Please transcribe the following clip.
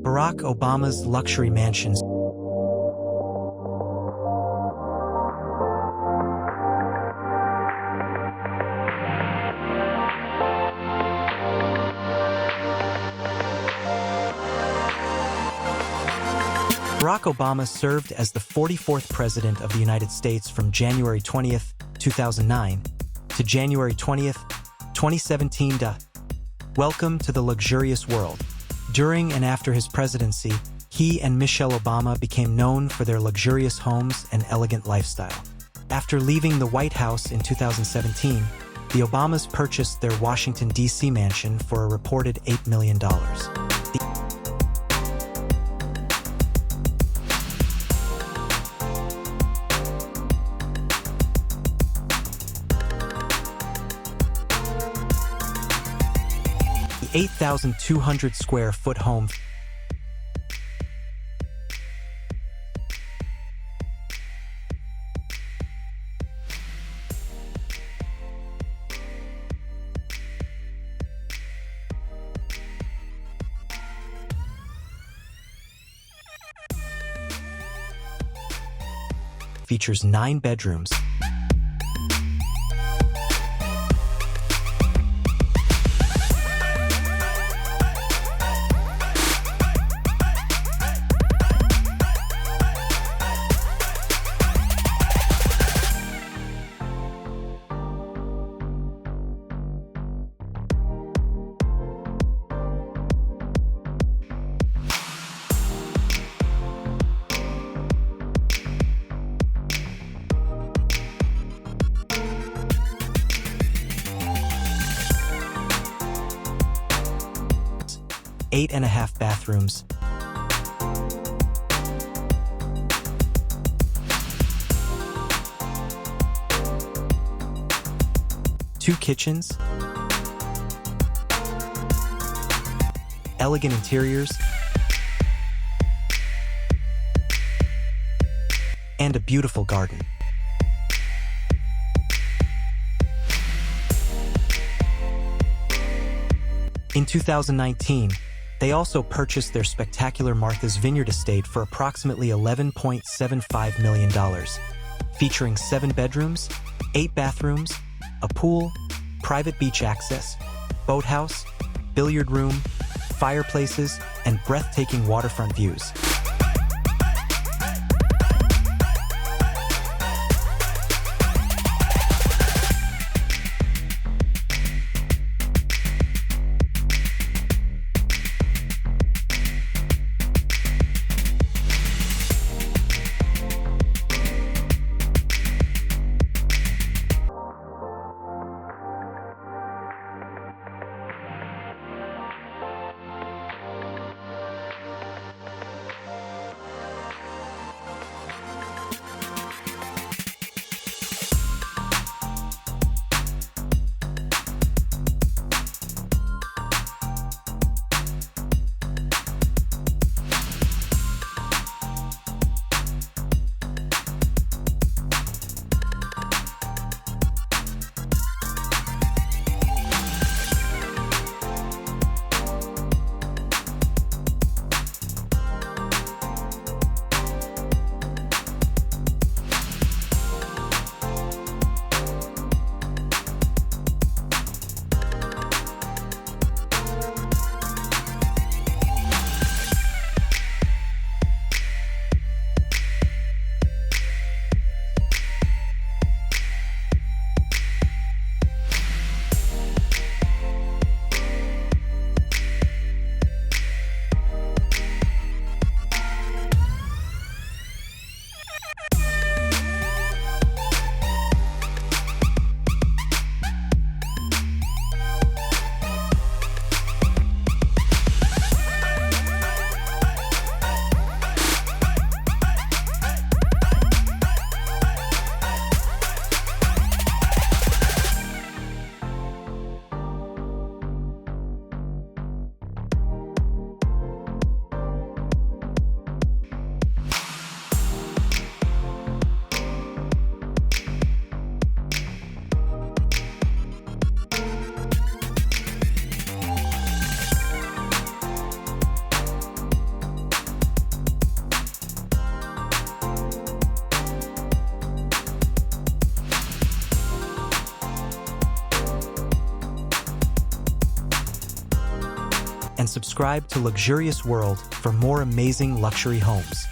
Barack Obama's luxury mansions. Barack Obama served as the 44th President of the United States from January 20th, 2009 to January 20th, 2017. Welcome to the luxurious world. During and after his presidency, he and Michelle Obama became known for their luxurious homes and elegant lifestyle. After leaving the White House in 2017, the Obamas purchased their Washington, D.C. mansion for a reported $8 million. The 8,200 square foot home features 9 bedrooms, eight and a half bathrooms, two kitchens, elegant interiors, and a beautiful garden. In 2019, they also purchased their spectacular Martha's Vineyard estate for approximately $11.75 million, featuring 7 bedrooms, 8 bathrooms, a pool, private beach access, boathouse, billiard room, fireplaces, and breathtaking waterfront views. and subscribe to Luxurious World for more amazing luxury homes.